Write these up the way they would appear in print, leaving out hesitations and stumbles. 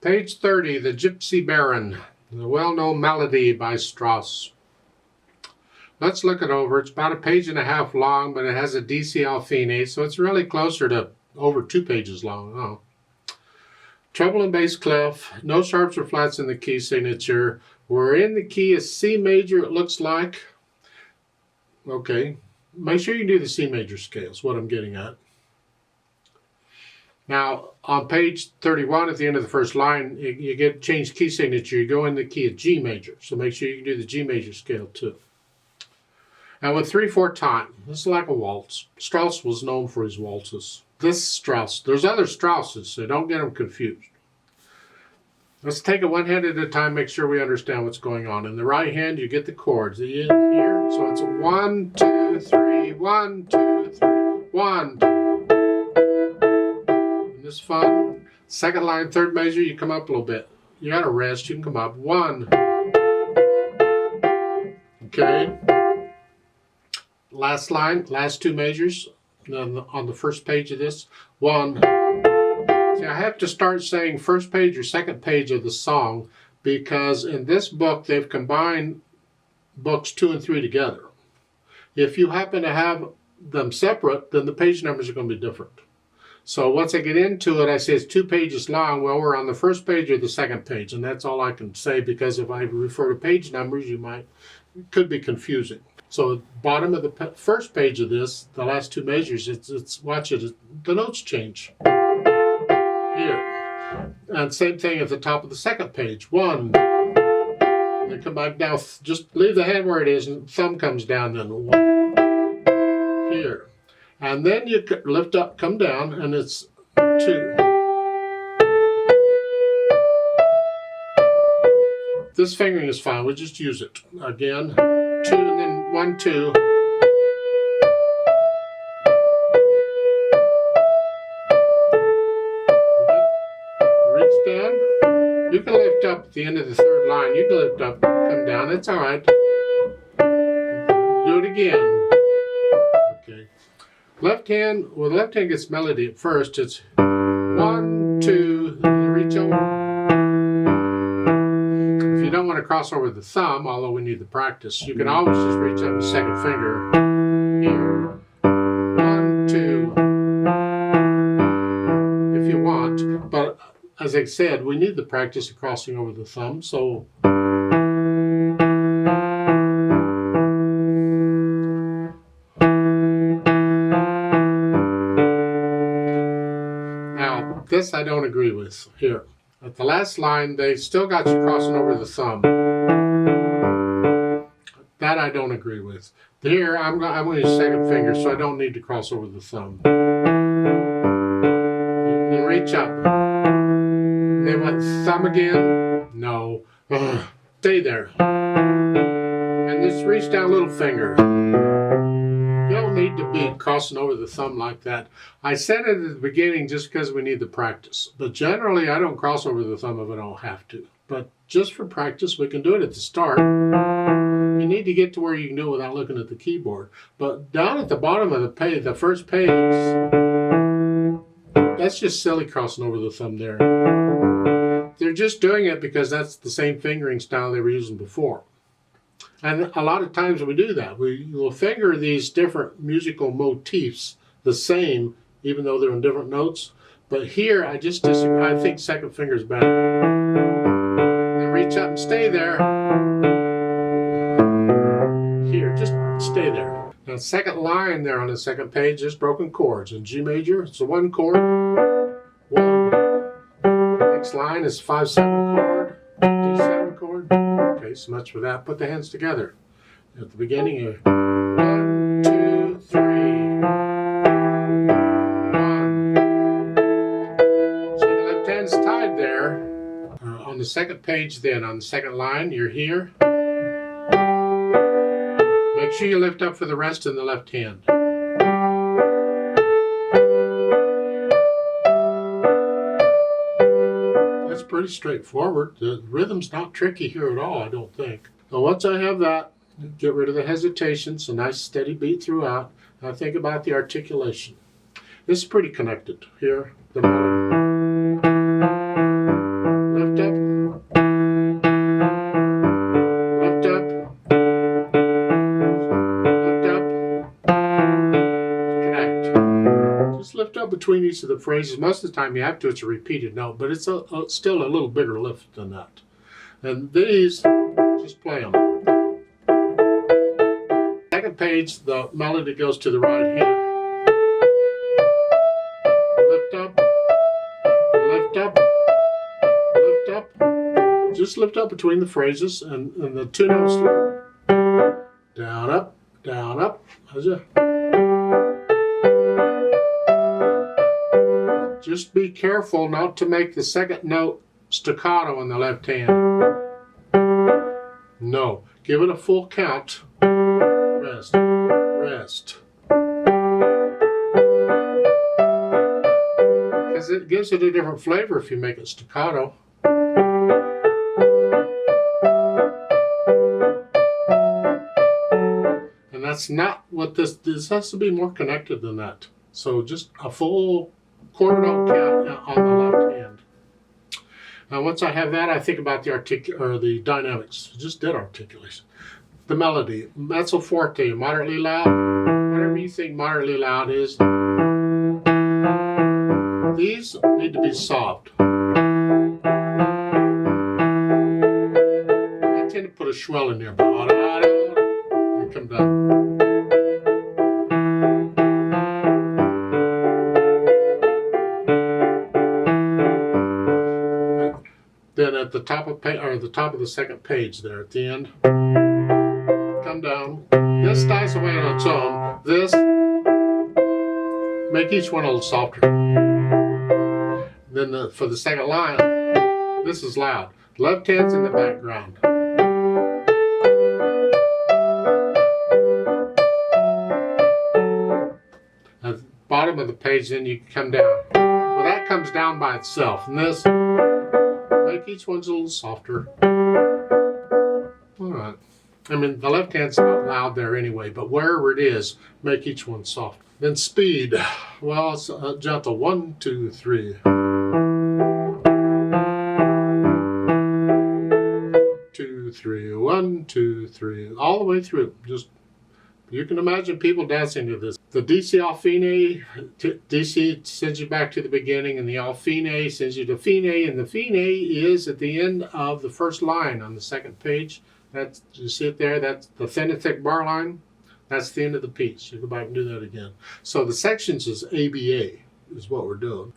Page 30, the Gypsy Baron, the well-known melody by Strauss. Let's look it over. It's about a page and a half long, but it has a DCL fine, so it's really closer to over 2 pages long. Oh. Treble and bass clef, no sharps or flats in the key signature. We're in the key of C major, it looks like. Okay, make sure you do the C major scale, is what I'm getting at. Now, on page 31, at the end of the first line, you get change key signature. You go in the key of G major, so make sure you can do the G major scale too. And with 3/4 time, this is like a waltz. Strauss was known for his waltzes. This Strauss, there's other Strausses, so don't get them confused. Let's take it one hand at a time, make sure we understand what's going on. In the right hand, you get the chords. The in here, so it's 1, 2, 3, 1, 2, 3, 1, 2. Isn't this fun? Second line, third measure, you come up a little bit. You gotta rest, you can come up. 1. Okay. Last line, last 2 measures on the first page of this. 1. See, I have to start saying first page or second page of the song because in this book they've combined books 2 and 3 together. If you happen to have them separate, then the page numbers are going to be different. So once I get into it, I say it's 2 pages long. Well, we're on the first page or the second page, and that's all I can say because if I refer to page numbers, it could be confusing. So bottom of the first page of this, the last 2 measures, watch it, the notes change. Here. And same thing at the top of the second page. 1. And then come back down. Just leave the hand where it is and thumb comes down then. 1. Here. And then you lift up, come down, and it's 2. This fingering is fine. We'll just use it. Again, 2 and then 1, 2. Reach down. You can lift up at the end of the third line. You can lift up, come down. It's all right. Do it again. Okay. Left hand, well, the left hand gets melody at first. It's 1, 2, and reach over. If you don't want to cross over the thumb, although we need the practice, you can always just reach up the second finger here. 1, 2, if you want. But as I said, we need the practice of crossing over the thumb, so. Now, this I don't agree with here. At the last line, they still got you crossing over the thumb. That I don't agree with. Here, I'm going to use second finger, so I don't need to cross over the thumb. And reach up. They went thumb again. No. Ugh. Stay there. And just reach down little finger. You don't need to be crossing over the thumb like that. I said it at the beginning just because we need the practice. But generally, I don't cross over the thumb if I don't have to. But just for practice, we can do it at the start. You need to get to where you can do it without looking at the keyboard. But down at the bottom of the page, the first page, that's just silly crossing over the thumb there. They're just doing it because that's the same fingering style they were using before. And a lot of times we do that. We will finger these different musical motifs the same, even though they're in different notes. But here, I just disagree. I think second finger is better. Then reach up and stay there. Here, just stay there. Now, second line there on the second page is broken chords. In G major, it's a 1 chord. 1. Next line is 5/7 chord. D7 chord. Okay, so much for that. Put the hands together. At the beginning, 1, 2, 3. 1. See, the left hand's tied there. On the second page, then, on the second line, you're here. Make sure you lift up for the rest in the left hand. That's pretty straightforward. The rhythm's not tricky here at all, I don't think. So once I have that, get rid of the hesitation. It's a nice steady beat throughout. Now think about the articulation. This is pretty connected. Here, the melody. between each of the phrases. Most of the time you have to, it's a repeated note, but it's still a little bigger lift than that. And these, just play them. Second page, the melody goes to the right hand. Lift up, lift up, lift up. Just lift up between the phrases, and the two notes. Down, up, down, up. Just be careful not to make the second note staccato in the left hand. No, give it a full count. Rest, rest. Because it gives it a different flavor if you make it staccato. And that's not what this has to be more connected than that. So just a full quarter note count on the left hand. Now once I have that, I think about the dynamics. Just did articulation. The melody, mezzo forte, moderately loud, whatever you think moderately loud is. These need to be soft. I tend to put a swell in there, and come down. Then at the top of the second page there at the end, come down. This dies away on its own. This, make each one a little softer. Then for the second line, this is loud. Left hand's in the background. At the bottom of the page, then you come down. Well, that comes down by itself. And this, make each one's a little softer. All right. I mean, the left hand's not loud there anyway, but wherever it is, make each one soft. Then speed. Well, it's gentle. 1, 2, 3. 2, 3. 1, 2, 3. All the way through. Just, you can imagine people dancing to this. The DC al fine, DC sends you back to the beginning, and the al fine sends you to fine, and the fine is at the end of the first line on the second page. That's, you see it there, that's the thin and thick bar line. That's the end of the piece. You go back and do that again. So the sections is ABA, is what we're doing.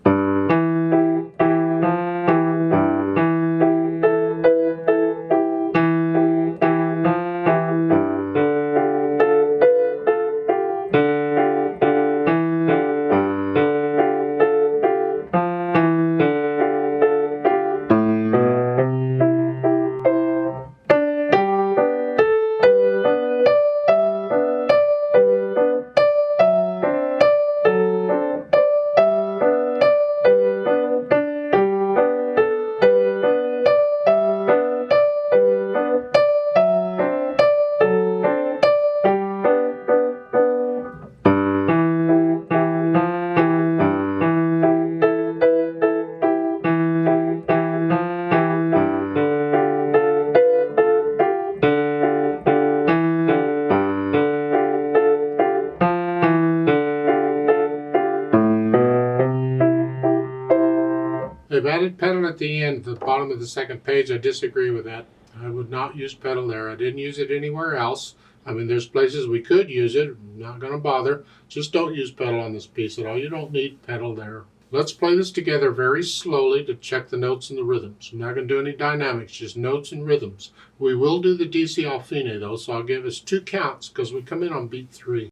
They've added pedal at the end, the bottom of the second page. I disagree with that. I would not use pedal there. I didn't use it anywhere else. I mean, there's places we could use it. I'm not going to bother. Just don't use pedal on this piece at all. You don't need pedal there. Let's play this together very slowly to check the notes and the rhythms. I'm not going to do any dynamics, just notes and rhythms. We will do the DC al fine though, so I'll give us 2 counts because we come in on beat 3.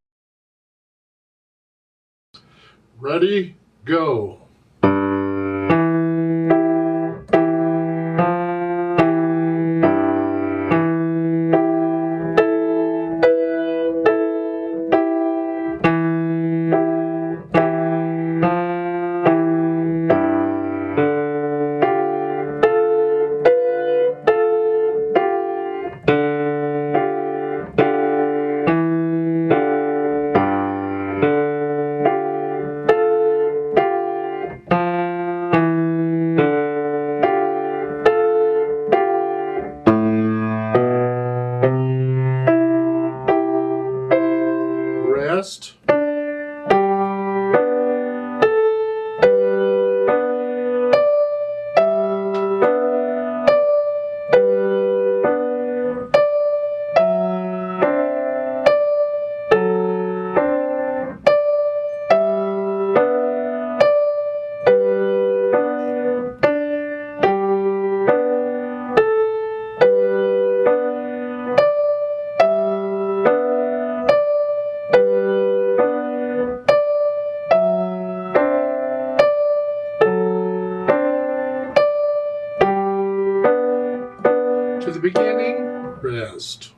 Ready, go. to the beginning, rest.